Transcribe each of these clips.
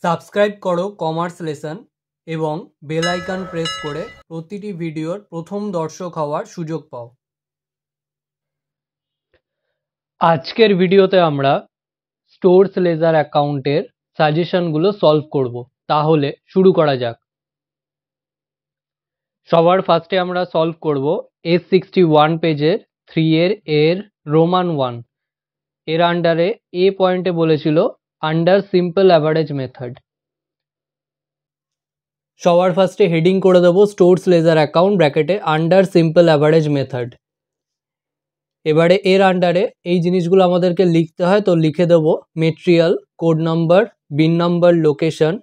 Subscribe করো commerce lesson এবং bell icon press করে প্রতিটি ভিডিওর প্রথম দর্শক হওয়ার সুযোগ পাও। আজকের ভিডিওতে আমরা স্টোরস লেজার অ্যাকাউন্টের সাজেশনগুলো সলভ করব। তাহলে শুরু করা যাক। সবার ফার্স্টে আমরা সলভ করব S61 পেজের 3 এর রোমান 1 এর আন্ডারে এ পয়েন্টে বলেছিল আন্ডার সিম্পল অ্যাভারেজ মেথড। সবার ফার্স্টে হেডিং করে দেবো স্টোরস লেজার অ্যাকাউন্ট ব্র্যাকেটে আন্ডার সিম্পল অ্যাভারেজ মেথড। এবারে এর আন্ডারে এই জিনিসগুলো আমাদেরকে লিখতে হয়, তো লিখে দেবো material, code number, bin number, location,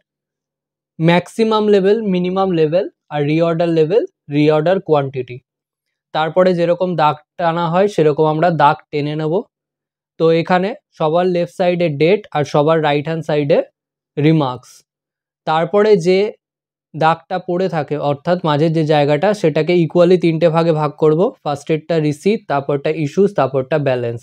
maximum level, minimum level, আর রিঅর্ডার লেভেল, রিঅর্ডার কোয়ান্টিটি। তারপরে যেরকম দাগ টানা হয় সেরকম আমরা দাগ টেনে নেব। তো এখানে সবার লেফট সাইডে ডেট আর সবার রাইট হ্যান্ড সাইডে রিমার্কস। তারপরে যে দাগটা পড়ে থাকে অর্থাৎ মাঝের যে জায়গাটা সেটাকে ইকুয়ালি তিনটে ভাগে ভাগ করব। ফার্স্টেরটা রিসিট, তারপরটা ইস্যুস, তারপরটা ব্যালেন্স।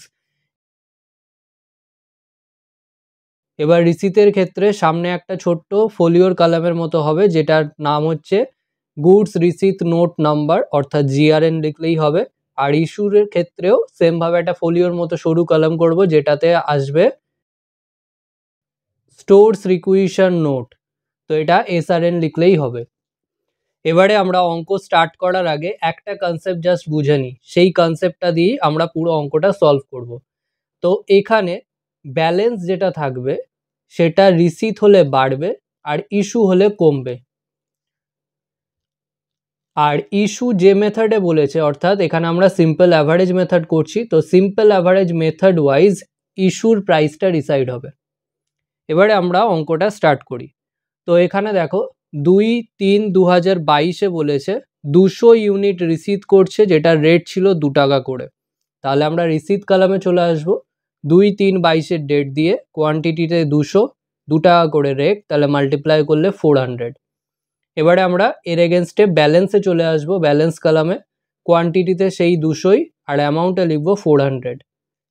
এবার রিসিটের ক্ষেত্রে সামনে একটা ছোট্ট ফোলিওর কলামের মতো হবে যেটার নাম হচ্ছে গুডস রিসিট নোট নাম্বার অর্থাৎ GRN লিখলেই হবে। আর ইস্যুর ক্ষেত্রেও সেম ভাবে একটা ফোলিওর মতো সরু কলাম করব যেটাতে আসবে স্টোরস রিকুইশন নোট, তো এটা SRN লিখলেই হবে। এবারে আমরা অঙ্ক স্টার্ট করার আগে একটা কনসেপ্ট জাস্ট বুঝে নিই, সেই কনসেপ্টটা দিয়েই আমরা পুরো অঙ্কটা সলভ করব। তো এখানে ব্যালেন্স যেটা থাকবে সেটা রিসিট হলে বাড়বে আর ইস্যু হলে কমবে। আর ইস্যু যে মেথডে বলেছে অর্থাৎ এখানে আমরা সিম্পল অ্যাভারেজ মেথড করছি, তো সিম্পল অ্যাভারেজ মেথড ওয়াইজ ইস্যুর প্রাইসটা ডিসাইড হবে। এবারে আমরা অঙ্কটা স্টার্ট করি। তো এখানে দেখো 2/3/2022 বলেছে 200 ইউনিট রিসিট করছে, যেটা রেট ছিল 2 টাকা করে। তাহলে আমরা রিসিট কলামে চলে আসবো। 2/3/22 ডেট দিয়ে কোয়ান্টিটিতে 200, 2 টাকা করে রেট, তাহলে মাল্টিপ্লাই করলে 400। এবারে আমরা এর এগেনস্টে ব্যালেন্সে চলে আসবো। ব্যালেন্স কলামে কোয়ান্টিটিতে সেই 200 আর অ্যামাউন্টে লিখবো 400।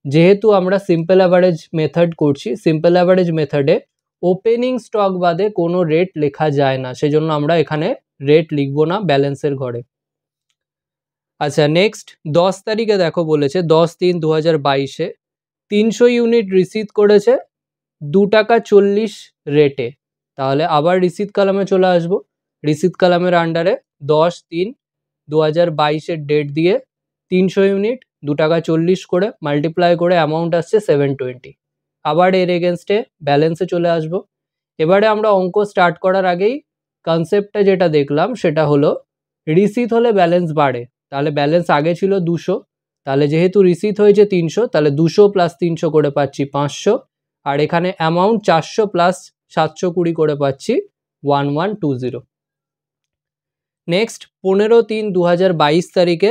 যেহেতু আমরা সিম্পল অ্যাভারেজ মেথড করছি, সিম্পল অ্যাভারেজ মেথডে ওপেনিং স্টক বাদে কোনো রেট লেখা যায় না, সেজন্য আমরা এখানে রেট লিখবো না ব্যালেন্সের ঘরে। আচ্ছা, নেক্সট 10 তারিখে দেখো বলেছে 10/3/2022 300 ইউনিট রিসিট করেছে 2 টাকা 40 রেটে। তাহলে আবার রিসিট কলামে চলে আসবো। রিসিট কলামের আন্ডারে 10/3/2022 ডেট দিয়ে 300 ইউনিট 2 টাকা 40 করে মাল্টিপ্লাই করে অ্যামাউন্ট আসছে 720। আবার এর এগেনস্টে ব্যালেন্সে চলে আসবো। এবারে আমরা অঙ্ক স্টার্ট করার আগেই কনসেপ্টটা যেটা দেখলাম সেটা হলো রিসিট হলে ব্যালেন্স বাড়ে। তাহলে ব্যালেন্স আগে ছিল 200, তাহলে যেহেতু রিসিট হয়েছে 300, তাহলে 200 + 300 করে পাচ্ছি 500, আর এখানে অ্যামাউন্ট 400 + 720 করে পাচ্ছি 1120। নেক্সট 15/3/2022 তারিখে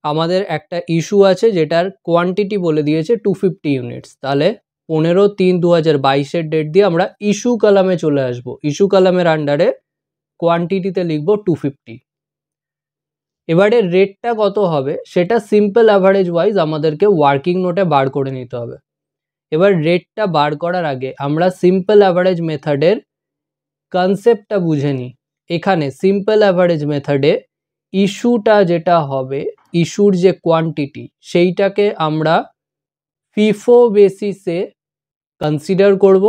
আমাদের একটা ইস্যু আছে যেটার কোয়ান্টিটি বলে দিয়েছে 250 ইউনিটস। তাহলে 15/3/2022 ডেট দিয়ে আমরা ইস্যু কলামে চলে আসবো। ইস্যু কলামের আন্ডারে কোয়ান্টিটিতে লিখবো 250। এবারে রেটটা কত হবে সেটা সিম্পল অ্যাভারেজ ওয়াইজ আমাদেরকে ওয়ার্কিং নোটে বার করে নিতে হবে। এবার রেটটা বার করার আগে আমরা সিম্পল অ্যাভারেজ মেথডের কনসেপ্টটা বুঝে নিই। এখানে সিম্পল অ্যাভারেজ মেথডে ইস্যুটা যেটা হবে, ইস্যুর যে কোয়ান্টিটি সেইটাকে আমরা ফিফো বেসিসে কনসিডার করব,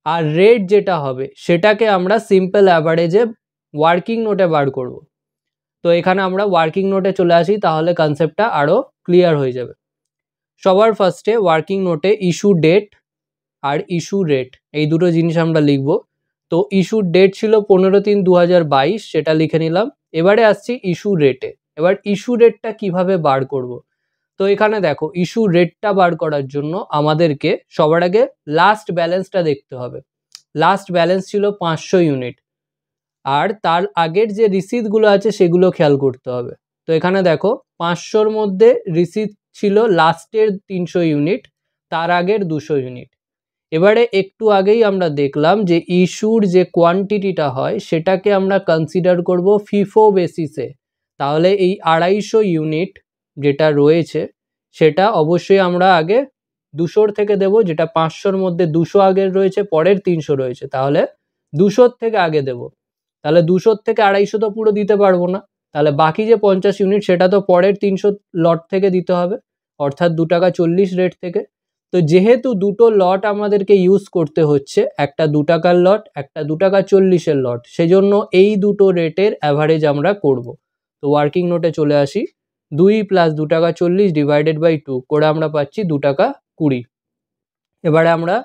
আর রেট যেটা হবে সেটাকে আমরা সিম্পল অ্যাভারেজে ওয়ার্কিং নোটে বার করব। তো এখানে আমরা ওয়ার্কিং নোটে চলে আসি, তাহলে কনসেপ্টটা আরও ক্লিয়ার হয়ে যাবে। সবার ফার্স্টে ওয়ার্কিং নোটে ইস্যু ডেট আর ইস্যু রেট এই দুটো জিনিস আমরা লিখব। তো ইস্যুর ডেট ছিল 15/3/2022, সেটা লিখে নিলাম। এবারে আসছি ইস্যু রেটে। এবার ইস্যু রেটটা কিভাবে বার করব? তো এখানে দেখো ইস্যু রেটটা বার করার জন্য আমাদেরকে সবার আগে লাস্ট ব্যালেন্সটা দেখতে হবে। লাস্ট ব্যালেন্স ছিল 500 ইউনিট, আর তার আগের যে রিসিটগুলো আছে সেগুলো খেয়াল করতে হবে। তো এখানে দেখো 500-র মধ্যে রিসিট ছিল লাস্টের 300 ইউনিট, তার আগের 200 ইউনিট। এবারে একটু আগেই আমরা দেখলাম যে ইস্যুর যে কোয়ান্টিটিটা হয় সেটাকে আমরা কনসিডার করব ফিফো বেসিসে। তাহলে এই 250 ইউনিট যেটা রয়েছে সেটা অবশ্যই আমরা আগে 200 থেকে দেব, যেটা 500-র মধ্যে 200 আগের রয়েছে, পরের 300 রয়েছে, তাহলে 200 থেকে আগে দেব। তাহলে 200 থেকে 250 তো পুরো দিতে পারবো না, তাহলে বাকি যে 50 ইউনিট সেটা তো পরের 300 লট থেকে দিতে হবে, অর্থাৎ 2 টাকা 40 রেট থেকে। তো যেহেতু দুটো লট আমাদেরকে ইউজ করতে হচ্ছে, একটা 2 টাকার লট, একটা 2 টাকা 40-এর লট, সেজন্য এই দুটো রেটের অ্যাভারেজ আমরা করব। তো ওয়ার্কিং নোটে চলে আসি, 2 প্লাস 2 টাকা 40 ডিভাইডেড বাই 2 করে আমরা পাচ্ছি 2 টাকা 20। এবারে আমরা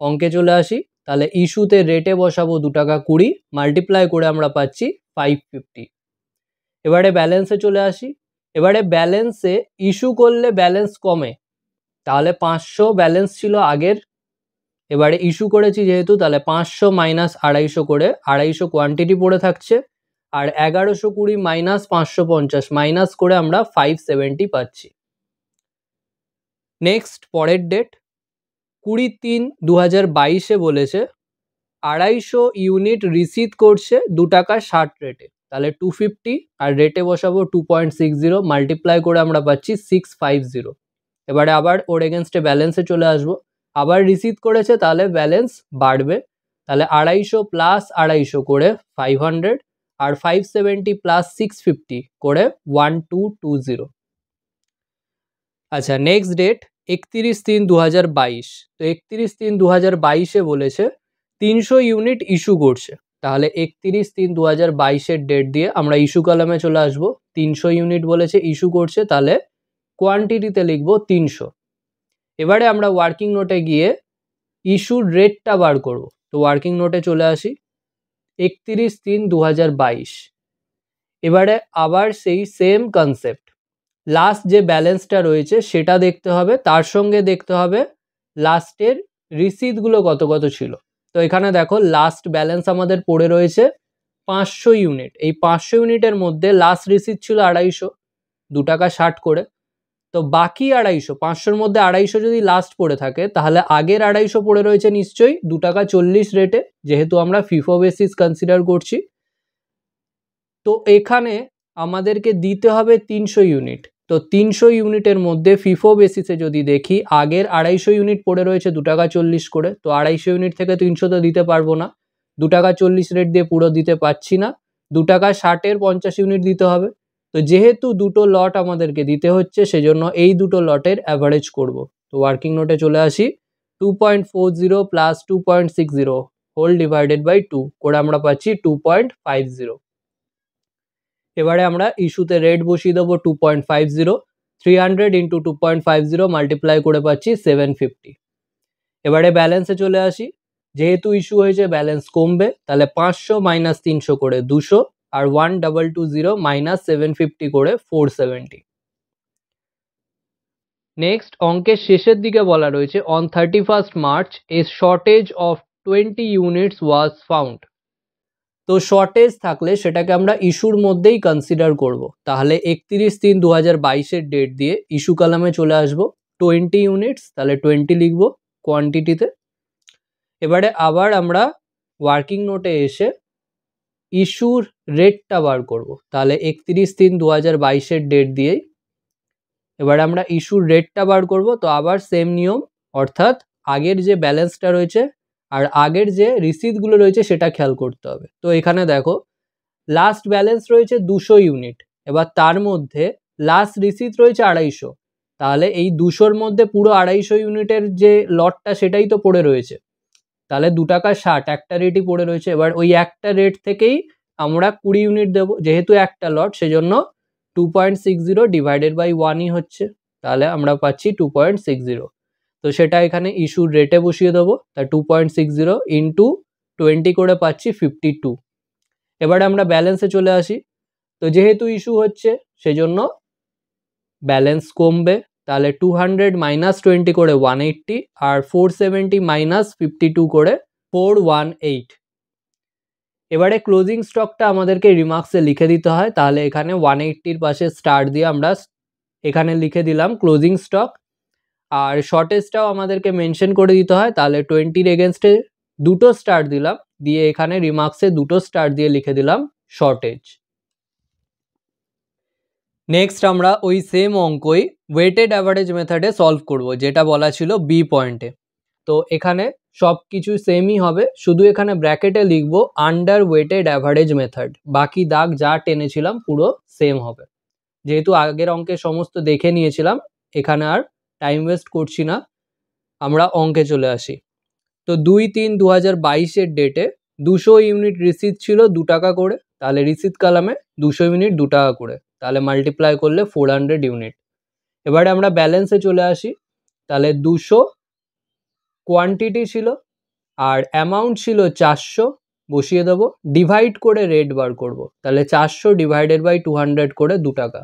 অঙ্কে চলে আসি, তাহলে ইস্যুতে রেটে বসাবো 2 টাকা 20, মাল্টিপ্লাই করে আমরা পাচ্ছি 550। এবারে ব্যালেন্সে চলে আসি, এবারে ব্যালেন্সে ইস্যু করলে ব্যালেন্স কমে, তাহলে 500 ব্যালেন্স ছিল আগের, এবারে ইস্যু করেছি যেহেতু, তাহলে 500 মাইনাস 250 করে, 250 কোয়ান্টিটি পড়ে থাকছে, আর 1120 মাইনাস 550 মাইনাস করে আমরা 570 পাচ্ছি। নেক্সট পরের ডেট 20/3/2022 বলেছে 250 ইউনিট রিসিভ করছে 2 টাকা 60 রেটে, তাহলে 250, আর রেটে বসাবো 2.60, মাল্টিপ্লাই করে আমরা পাচ্ছি 650। এবারে আবার ওর এগেনস্টে ব্যালেন্সে চলে আসবো, আবার রিসিভ করেছে তাহলে ব্যালেন্স বাড়বে, তাহলে 250 প্লাস 250 করে 500, আর 570 প্লাস 650 করে 1220। আচ্ছা, নেক্সট ডেট 31/3/2022। তো 31/3/2022 বলেছে 300 ইউনিট ইস্যু করছে, তাহলে 31/3/2022 ডেট দিয়ে আমরা ইস্যু কলামে চলে আসবো। 300 ইউনিট বলেছে ইস্যু করছে, তাহলে কোয়ান্টিটিতে লিখবো 300। এবারে আমরা ওয়ার্কিং নোটে গিয়ে ইস্যুর রেটটা বার করব। তো ওয়ার্কিং নোটে চলে আসি, 31/3/2022। এবারে আবার সেই সেম কনসেপ্ট, লাস্ট যে ব্যালেন্সটা রয়েছে সেটা দেখতে হবে, তার সঙ্গে দেখতে হবে লাস্টের রিসিটগুলো কত কত ছিল। তো এখানে দেখো লাস্ট ব্যালেন্স আমাদের পড়ে রয়েছে 500 ইউনিট, এই 500 ইউনিটের মধ্যে লাস্ট রিসিট ছিল 250, 2 টাকা 60 করে। তো বাকি 250, 500-র মধ্যে 250 যদি লাস্ট পড়ে থাকে, তাহলে আগের 250 পড়ে রয়েছে নিশ্চয়ই 2 টাকা 40 রেটে, যেহেতু আমরা ফিফো বেসিস কনসিডার করছি। তো এখানে আমাদেরকে দিতে হবে 300 ইউনিট। তো 300 ইউনিটের মধ্যে ফিফো বেসিসে যদি দেখি, আগের 250 ইউনিট পড়ে রয়েছে 2 টাকা 40 করে, তো 250 ইউনিট থেকে 300 তো দিতে পারবো না, 2 টাকা 40 রেট দিয়ে পুরো দিতে পারছি না, 2 টাকা 60-এর 50 ইউনিট দিতে হবে। তো যেহেতু দুটো লট আমাদেরকে দিতে হচ্ছে, সেজন্য এই দুটো লটের অ্যাভারেজ করব। তো ওয়ার্কিং নোটে চলে আসি, 2.40 প্লাস 2.60 হোল ডিভাইডেড বাই 2 করে আমরা পাচ্ছি 2.50। এবারে আমরা ইস্যুতে রেট বসিয়ে দেবো 2.50, 300 ইন্টু 2.50 মাল্টিপ্লাই করে পাচ্ছি 750। এবারে ব্যালেন্সে চলে আসি, যেহেতু ইস্যু হয়েছে ব্যালেন্স কমবে, তাহলে 500 মাইনাস 300 করে 200, আর 1220 মাইনাস 750 করে 470। নেক্সট অঙ্কের শেষের দিকে বলা রয়েছে on 31st March A shortage of 20 units was found. তো শর্টেজ থাকলে সেটাকে আমরা ইস্যুর মধ্যেই কনসিডার করব। তাহলে 31/3/2022 ডেট দিয়ে ইস্যু কলামে চলে আসব, 20 ইউনিটস, তাহলে 20 লিখব কোয়ান্টিটিতে। এবারে আবার আমরা ওয়ার্কিং নোটে এসে ইস্যুর রেটটা বার করব, তাহলে 31/3/2022 ডেট দিয়েই এবারে আমরা ইস্যুর রেটটা বার করব। তো আবার সেম নিয়ম, অর্থাৎ আগের যে ব্যালেন্সটা রয়েছে আর আগের যে রিসিটগুলো রয়েছে সেটা খেয়াল করতে হবে। তো এখানে দেখো লাস্ট ব্যালেন্স রয়েছে 200 ইউনিট, এবার তার মধ্যে লাস্ট রিসিট রয়েছে 250, তাহলে এই 200-র মধ্যে পুরো 250 ইউনিটের যে লটটা সেটাই তো পড়ে রয়েছে, তাহলে 2 টাকা 60 একটা রেটই পড়ে রয়েছে। এবার ওই একটা রেট থেকেই আমরা 20 ইউনিট দেবো, যেহেতু একটা লট সেজন্য 2.60 ডিভাইডেড বাই 1ই হচ্ছে, তাহলে আমরা পাচ্ছি 2.60। তো সেটা এখানে ইস্যুর রেটে বসিয়ে দেবো, তা 2.60 ইন্টু 20 করে পাচ্ছি 52। এবারে আমরা ব্যালেন্সে চলে আসি, তো যেহেতু ইস্যু হচ্ছে সেজন্য ব্যালেন্স কমবে, তাহলে 200 মাইনাস 20 করে 180, আর 470 মাইনাস 52 করে 418। এবারে ক্লোজিং স্টকটা আমাদেরকে রিমার্কসে লিখে দিতে হয়, তাহলে এখানে 180-র পাশে স্টার দিয়ে আমরা এখানে লিখে দিলাম ক্লোজিং স্টক, আর শর্টেজটাও আমাদেরকে মেনশন করে দিতে হয়, তাহলে 20-র এগেনস্টে দুটো স্টার দিলাম, দিয়ে এখানে রিমার্কসে দুটো স্টার দিয়ে লিখে দিলাম শর্টেজ। নেক্সট আমরা ওই সেম অঙ্কই ওয়েটেড অ্যাভারেজ মেথডে সলভ করব, যেটা বলা ছিল বি পয়েন্টে। তো এখানে সব কিছু সেমই হবে, শুধু এখানে ব্র্যাকেটে লিখব আন্ডার ওয়েটেড অ্যাভারেজ মেথড, বাকি দাগ যা টেনেছিলাম পুরো সেম হবে। যেহেতু আগের অঙ্কে সমস্ত দেখে নিয়েছিলাম, এখানে আর টাইম ওয়েস্ট করছি না, আমরা অঙ্কে চলে আসি। তো 2/3/2022 ডেটে 200 ইউনিট রিসিট ছিল 2 টাকা করে, তাহলে রিসিট কলামে 200 ইউনিট 2 টাকা করে, তাহলে মাল্টিপ্লাই করলে 400 ইউনিট। এবারে আমরা ব্যালেন্সে চলে আসি, তাহলে 200 কোয়ান্টিটি ছিল আর অ্যামাউন্ট ছিল 400, বসিয়ে দেবো, ডিভাইড করে রেট বার করব, তাহলে 400 ডিভাইডেড বাই 200 করে 2 টাকা।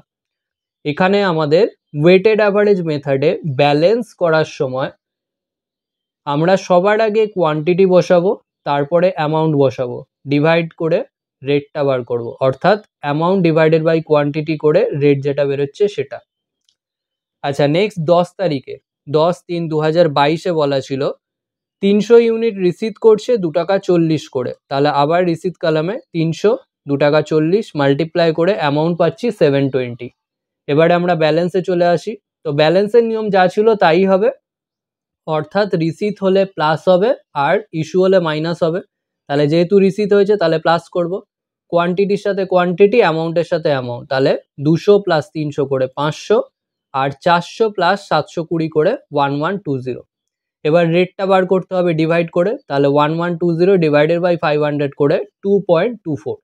এখানে আমাদের ওয়েটেড অ্যাভারেজ মেথডে ব্যালেন্স করার সময় আমরা সবার আগে কোয়ান্টিটি বসাবো, তারপরে অ্যামাউন্ট বসাবো, ডিভাইড করে রেটটা বার করব, অর্থাৎ অ্যামাউন্ট ডিভাইডেড বাই কোয়ান্টিটি করে রেট যেটা বেরোচ্ছে সেটা। আচ্ছা, নেক্সট 10 তারিখে 10/3/2022 বলা ছিল 300 ইউনিট রিসিট করছে 2 টাকা 40 করে, তাহলে আবার রিসিট কলামে 300 2 টাকা 40 মাল্টিপ্লাই করে অ্যামাউন্ট পাচ্ছি 720। এবারে আমরা ব্যালেন্সে চলে আসি, তো ব্যালেন্সের নিয়ম যা ছিল তাই হবে, অর্থাৎ রিসিট হলে প্লাস হবে আর ইস্যু হলে মাইনাস হবে। তাহলে যেহেতু রিসিট হয়েছে তাহলে প্লাস করব, কোয়ান্টিটির সাথে কোয়ান্টিটি, অ্যামাউন্টের সাথে অ্যামাউন্ট, তাহলে 200 প্লাস 300 করে 500 আর 400 প্লাস 720 করে 1120। এবার রেটটা বার করতে হবে ডিভাইড করে, তাহলে 1120 ডিভাইডেড বাই 500 করে 2.24।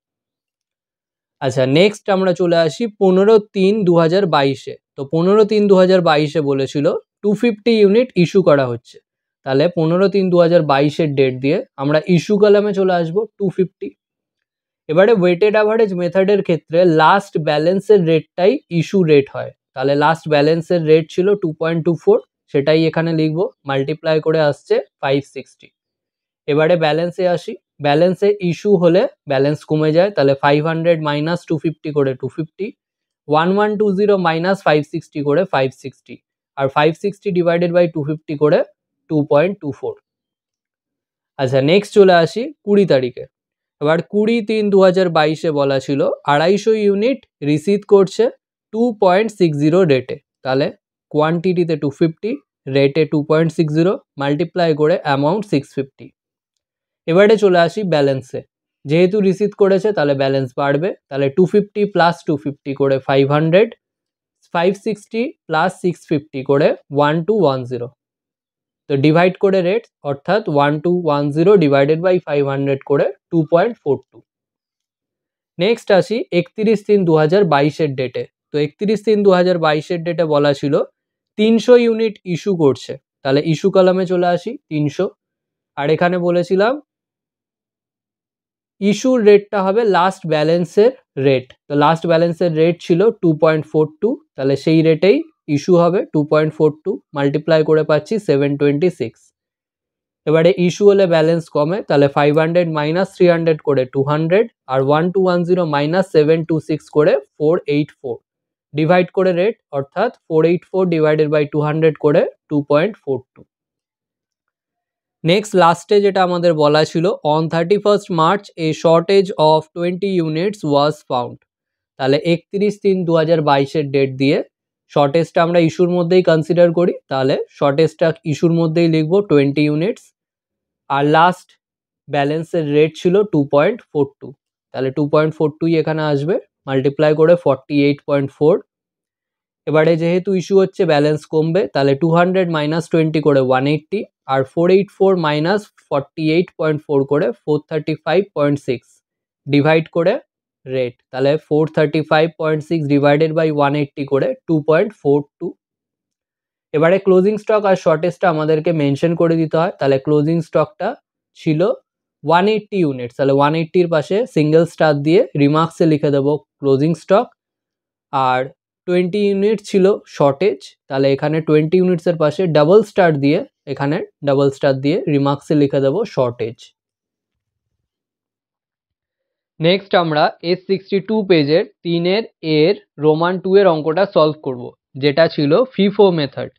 আচ্ছা, নেক্সট আমরা চলে আসি 15/3/2022। তো 15/3/2022 বলেছিল 250 ইউনিট ইস্যু করা হচ্ছে, তাহলে 15/3/2022 ডেট দিয়ে আমরা ইস্যু কলামে চলে আসবো 250। এবারে ওয়েটেড অ্যাভারেজ মেথডের ক্ষেত্রে লাস্ট ব্যালেন্সের রেটটাই ইস্যু রেট হয়, তাহলে লাস্ট ব্যালেন্সের রেট ছিল 2.24, সেটাই এখানে লিখবো, মাল্টিপ্লাই করে আসছে 560। এবারে ব্যালেন্সে আসি, ব্যালেন্সে ইস্যু হলে ব্যালেন্স কমে যায়, তাহলে 500 মাইনাস 250 করে 250, 1120 মাইনাস 560 করে 560, আর 560 ডিভাইডেড বাই 250 করে 2.24। আচ্ছা, নেক্সট চলে আসি 20 তারিখে। এবার 20/3/2022 বলা ছিল 250 ইউনিট রিসিভ করছে 2.60 রেটে, তাহলে কোয়ান্টিটিতে 250, রেটে 2.60, মাল্টিপ্লাই করে অ্যামাউন্ট 650। এবারে চলে আসি ব্যালেন্সে, যেহেতু রিসিভ করেছে তাহলে ব্যালেন্স বাড়বে, তাহলে 250 প্লাস 250 করে 500, 560 প্লাস 650 করে 1210। তো ডিভাইড করে রেট, অর্থাৎ 1210 ডিভাইডেড বাই 500 করে 2.42। নেক্সট আসি 31/3/2022 ডেটে। তো 31/3/2022 ডেটে বলা ছিল 300 ইউনিট ইস্যু করছে, তাহলে ইস্যু কলামে চলে আসি 300, আর এখানে বলেছিলাম ইস্যুর রেটটা হবে লাস্ট ব্যালেন্সের রেট, তো লাস্ট ব্যালেন্সের রেট ছিল 2.42, তাহলে সেই রেটেই ইস্যু হবে 2.42, মাল্টিপ্লাই করে পাচ্ছি 726। এবারে ইস্যু হলে ব্যালেন্স কমে, তাহলে 500 মাইনাস 300 করে 200, আর 1210 মাইনাস 726 করে 484, ডিভাইড করে রেট, অর্থাৎ 484 ডিভাইডেড বাই 200 করে 2.42। নেক্সট লাস্টে যেটা আমাদের বলা ছিল on 31st March A shortage of 20 units was found, তাহলে 31/3/2022 ডেট দিয়ে শর্টেজটা আমরা ইস্যুর মধ্যেই কনসিডার করি, তাহলে শর্টেজটা ইস্যুর মধ্যেই লিখবো 20 ইউনিটস, আর লাস্ট ব্যালেন্সের রেট ছিল 2.42, তাহলে 2.42 এখানে আসবে, মাল্টিপ্লাই করে 48.4। এবারে যেহেতু ইস্যু হচ্ছে ব্যালেন্স কমবে, তাহলে 200 মাইনাস 20 করে 180, আর 484 মাইনাস 48.4 করে 435.6, ডিভাইড করে রেট, তাহলে 435.6 ডিভাইডেড বাই 180 করে 2.42। এবারে ক্লোজিং স্টক আর শর্টেজটা আমাদেরকে মেনশন করে দিতে হয়, তাহলে ক্লোজিং স্টকটা ছিল 180 ইউনিটস, তাহলে 180-র পাশে সিঙ্গেল স্টার দিয়ে রিমার্কসে লিখে দেবো ক্লোজিং স্টক, আর 20 ইউনিট ছিল শর্টেজ, তাহলে এখানে 20 ইউনিটসের পাশে ডাবল স্টার দিয়ে, এখানে ডাবল স্টার দিয়ে রিমার্কসে লিখে দেবো শর্টেজ। নেক্সট আমরা S62 পেজের 3 এর রোমান 2 এর অঙ্কটা সলভ করব, যেটা ছিল ফিফো মেথড।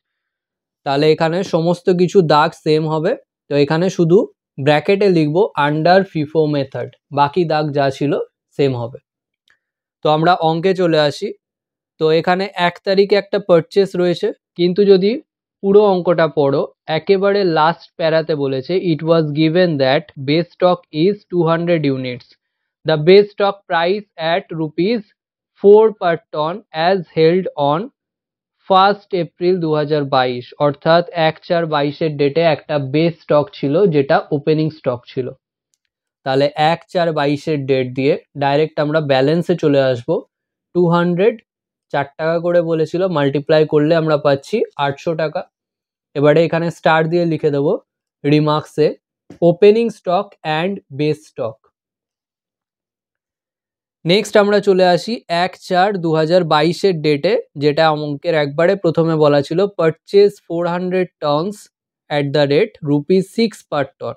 তাহলে এখানে সমস্ত কিছু দাগ সেম হবে, তো এখানে শুধু ব্র্যাকেটে লিখবো আন্ডার ফিফো মেথড, বাকি দাগ যা ছিল সেম হবে। তো আমরা অঙ্কে চলে আসি, তো এখানে 1 তারিখে একটা পারচেস রয়েছে, কিন্তু যদি পুরো অঙ্কটা পড়ো একেবারে লাস্ট প্যারাতে বলেছে it was given that base stock is 200 units, the base stock price at ₹4 per ton as held on 1 April 2022, অর্থাৎ 1/4/22 ডেটে একটা বেস স্টক ছিল যেটা ওপেনিং স্টক ছিল। তাহলে 1/4/22 ডেট দিয়ে ডাইরেক্ট আমরা ব্যালেন্সে চলে আসবো। 200 4 টাকা করে বলেছিল, মাল্টিপ্লাই করলে আমরা পাচ্ছি 800 টাকা। এবারে এখানে স্টার দিয়ে লিখে দেবো রিমার্কসে opening stock and base stock. Next আমরা চলে আসি 1/4/2022 ডেটে, যেটা অঙ্কের একবারে প্রথমে বলা ছিল purchase 400 tons at the rate ₹6 per ton.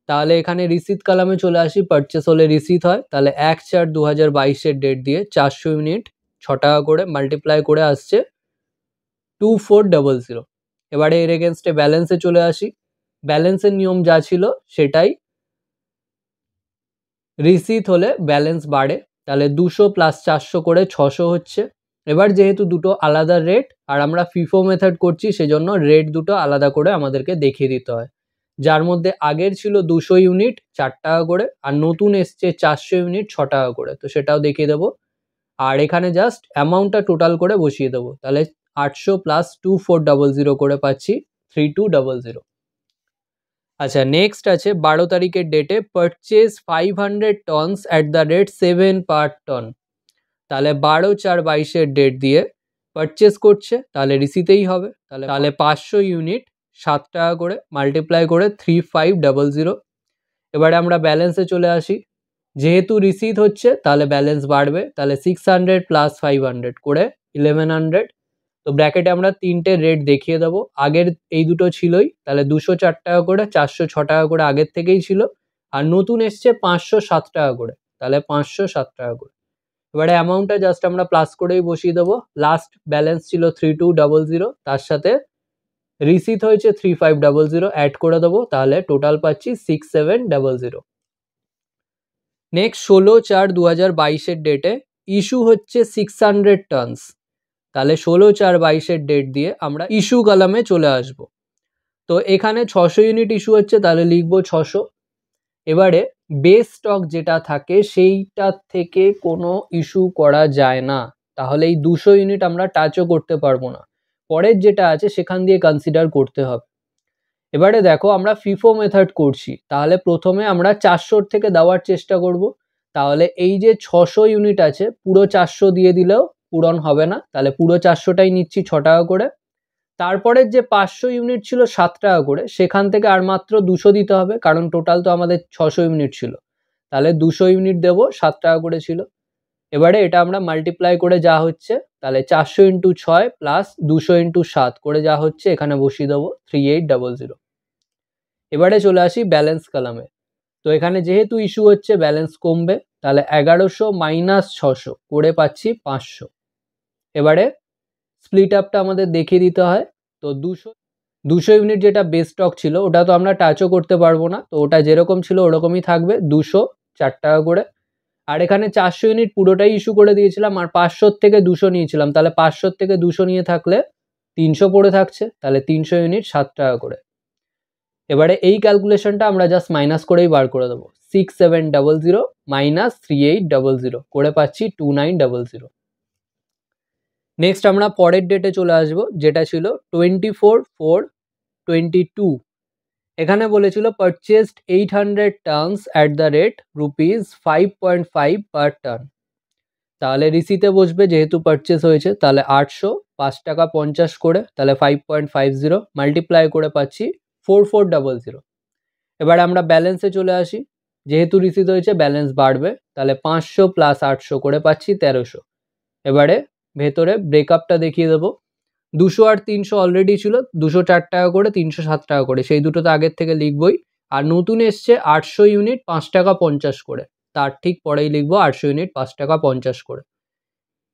তাহলে এখানে রিসিট কলামে চলে আসি, পারচেস হলে রিসিট হয়, তাহলে 1/4/2022 ডেট দিয়ে 400 ইউনিট 6 টাকা করে মাল্টিপ্লাই করে আসছে 2400। এবারে এর এগেনস্টে ব্যালেন্সে চলে আসি, ব্যালেন্সের নিয়ম যা ছিল সেটাই, রিসিট হলে ব্যালেন্স বাড়ে, তাহলে 200 প্লাস 400 করে 600 হচ্ছে। এবার যেহেতু দুটো আলাদা রেট আর আমরা ফিফো মেথড করছি সেজন্য রেট দুটো আলাদা করে আমাদেরকে দেখিয়ে দিতে হয়, যার মধ্যে আগের ছিল 200 ইউনিট 4 টাকা করে আর নতুন এসছে 400 ইউনিট 6 টাকা করে, তো সেটাও দেখিয়ে দেবো। আর এখানে জাস্ট অ্যামাউন্টটা টোটাল করে বসিয়ে দেবো, তাহলে 800 প্লাস 2400 করে পাচ্ছি 3200। আচ্ছা, নেক্সট আছে 12 তারিখের ডেটে purchase 500 tons at the rate 7 per ton. তাহলে 12/4/22 ডেট দিয়ে পারচেজ করছে, তাহলে রিসিতেই হবে, তাহলে 500 ইউনিট 7 টাকা করে মাল্টিপ্লাই করে 3500। এবারে আমরা ব্যালেন্সে চলে আসি, যেহেতু রিসিট হচ্ছে তাহলে ব্যালেন্স বাড়বে, তাহলে 600 প্লাস 500 করে 1100। তো ব্র্যাকেটে আমরা তিনটে রেট দেখিয়ে দেবো, আগের এই দুটো ছিলই, তাহলে 204 টাকা করে 406 টাকা করে আগের থেকেই ছিল, আর নতুন এসছে 507 টাকা করে, তাহলে 507 টাকা করে। এবারে অ্যামাউন্টটা জাস্ট আমরা প্লাস করেই বসিয়ে দেবো, লাস্ট ব্যালেন্স ছিল 3200, তার সাথে রিসিট হয়েছে 3500 অ্যাড করে দেবো, তাহলে টোটাল পাচ্ছি 6700। নেক্সট 16/4/2022 ডেটে ইস্যু হচ্ছে 600 টনস, তাহলে 16/4/22 ডেট দিয়ে আমরা ইস্যু কলামে চলে আসব। তো এখানে 600 ইউনিট ইস্যু হচ্ছে, তাহলে লিখবো 600। এবারে বেস স্টক যেটা থাকে সেইটার থেকে কোনো ইস্যু করা যায় না, তাহলে এই 200 ইউনিট আমরা টাচও করতে পারবো না, পরের যেটা আছে সেখান দিয়ে কনসিডার করতে হবে। এবারে দেখো আমরা ফিফো মেথড করছি, তাহলে প্রথমে আমরা 400 থেকে দেওয়ার চেষ্টা করব, তাহলে এই যে 600 ইউনিট আছে পুরো 400 দিয়ে দিলেও পূরণ হবে না, তাহলে পুরো 400টাই নিচ্ছি 6 টাকা করে। তারপরের যে 500 ইউনিট ছিল 7 টাকা করে, সেখান থেকে আর মাত্র 200 দিতে হবে, কারণ টোটাল তো আমাদের 600 ইউনিট ছিল, তাহলে 200 ইউনিট দেবো, 7 টাকা করে ছিল। এবারে এটা আমরা মাল্টিপ্লাই করে যা হচ্ছে, তাহলে 400 ইন্টু 6 প্লাস 200 ইন্টু 7 করে যা হচ্ছে এখানে বসিয়ে দেবো 3800। এবারে চলে আসি ব্যালেন্স কলামে, তো এখানে যেহেতু ইস্যু হচ্ছে ব্যালেন্স কমবে, তাহলে 1100 মাইনাস 600 করে পাচ্ছি 500। এবারে স্প্লিট আপটা আমাদের দেখিয়ে দিতে হয়, তো 200 ইউনিট যেটা বেস স্টক ছিল ওটা তো আমরা টাচও করতে পারবো না, তো ওটা যেরকম ছিল ওরকমই থাকবে, 200 4 টাকা করে। আর এখানে 400 ইউনিট পুরোটাই ইস্যু করে দিয়েছিলাম আর 500 থেকে 200 নিয়েছিলাম, তাহলে 500 থেকে 200 নিয়ে থাকলে 300 পড়ে থাকছে, তাহলে 300 ইউনিট 7 টাকা করে। এবারে এই ক্যালকুলেশনটা আমরা জাস্ট মাইনাস করেই বার করে দেবো, 6700 মাইনাস 3800 করে পাচ্ছি 2900। নেক্সট আমরা পরের ডেটে চলে আসবো, যেটা ছিল 24/4/22। এখানে বলেছিল purchased 800 tons at the rate ₹5.5 per ton. তাহলে রিসিতে বসবে, যেহেতু পারচেস হয়েছে, তাহলে 800 5 টাকা 50 করে, তাহলে 5.50 মাল্টিপ্লাই করে পাচ্ছি 4400। এবার আমরা ব্যালেন্সে চলে আসি, যেহেতু রিসিট হয়েছে ব্যালেন্স বাড়বে, তাহলে 500 প্লাস 800 করে পাচ্ছি 1300। এবারে ভেতরে ব্রেকআপটা দেখিয়ে দেবো, 200 আর 300 অলরেডি ছিল, 204 টাকা করে 307 টাকা করে, সেই দুটো তো আগের থেকে লিখবই। আর নতুন এসছে 800 ইউনিট 5 টাকা 50 করে, তার ঠিক পরেই লিখবো 800 ইউনিট 5 টাকা 50 করে।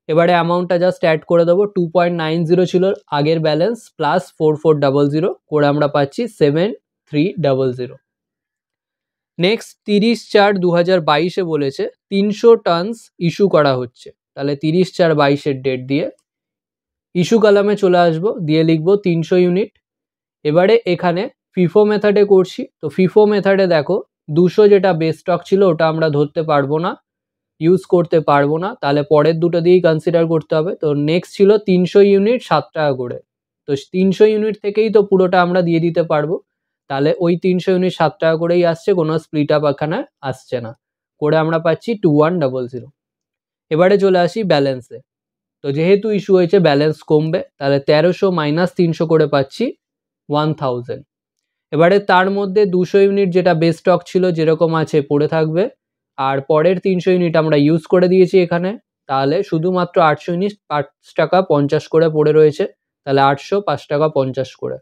এবারে অ্যামাউন্টটা জাস্ট অ্যাড করে দেবো, 2.90 ছিল আগের ব্যালেন্স প্লাস 4400 করে আমরা পাচ্ছি 7300। নেক্সট 30/4/2022 বলেছে 300 টনস ইস্যু করা হচ্ছে, তাহলে 30/4/22 ডেট দিয়ে ইস্যু কলামে চলে আসবো, দিয়ে লিখবো 300 ইউনিট। এবারে এখানে ফিফো মেথডে করছি, তো ফিফো মেথডে দেখো 200 যেটা বেস স্টক ছিল ওটা আমরা ধরতে পারবো না, ইউজ করতে পারবো না, তাহলে পরের দুটো দিয়েই কনসিডার করতে হবে। তো নেক্সট ছিল 300 ইউনিট 7 টাকা করে, তো 300 ইউনিট থেকেই তো পুরোটা আমরা দিয়ে দিতে পারবো, তাহলে ওই 300 ইউনিট 7 টাকা করেই আসছে, কোনো স্প্লিট আপ এখানে আসছে না, করে আমরা পাচ্ছি 2100। এবারে চলে আসি ব্যালেন্সে, তো যেহেতু ইস্যু হয়েছে ব্যালেন্স কমবে, তাহলে 1300 মাইনাস 300 করে পাচ্ছি 1000। এবারে তার মধ্যে 200 ইউনিট যেটা বেস স্টক ছিল যেরকম আছে পড়ে থাকবে, আর পরের 300 ইউনিট আমরা ইউজ করে দিয়েছি এখানে, তাহলে শুধুমাত্র 800 ইউনিট 5 টাকা 50 করে পড়ে রয়েছে, তাহলে 800 5 টাকা 50 করে।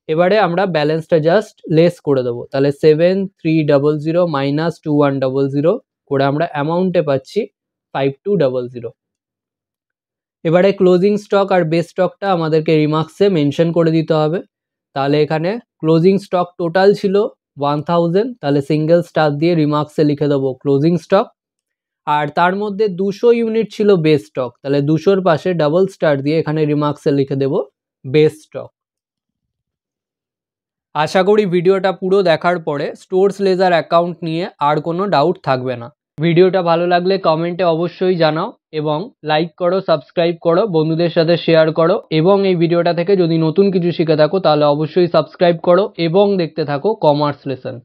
এবারে আমরা ব্যালেন্সটা জাস্ট লেস করে দেবো, তাহলে 7300 মাইনাস 2100 করে আমরা অ্যামাউন্টে পাচ্ছি 5200। এবারে ক্লোজিং স্টক আর বেস স্টকটা আমাদেরকে রিমার্কসে মেনশন করে দিতে হবে, তাহলে এখানে ক্লোজিং স্টক টোটাল ছিল 1000, তাহলে সিঙ্গেল স্টার দিয়ে রিমার্কসে লিখে দেবো ক্লোজিং স্টক, আর তার মধ্যে 200 ইউনিট ছিল বেস স্টক, তাহলে 200-র পাশে ডাবল স্টার দিয়ে এখানে রিমার্কসে লিখে দেবো বেস স্টক। আশা করি ভিডিওটা পুরো দেখার পরে স্টোরস লেজার অ্যাকাউন্ট নিয়ে আর কোনো ডাউট থাকবে না। ভিডিওটা ভালো লাগলে কমেন্টে অবশ্যই জানাও, এবং লাইক করো, সাবস্ক্রাইব করো, বন্ধুদের সাথে শেয়ার করো, এবং এই ভিডিওটা থেকে যদি নতুন কিছু শিখে থাকো তাহলে অবশ্যই সাবস্ক্রাইব করো এবং দেখতে থাকো কমার্স লেসন।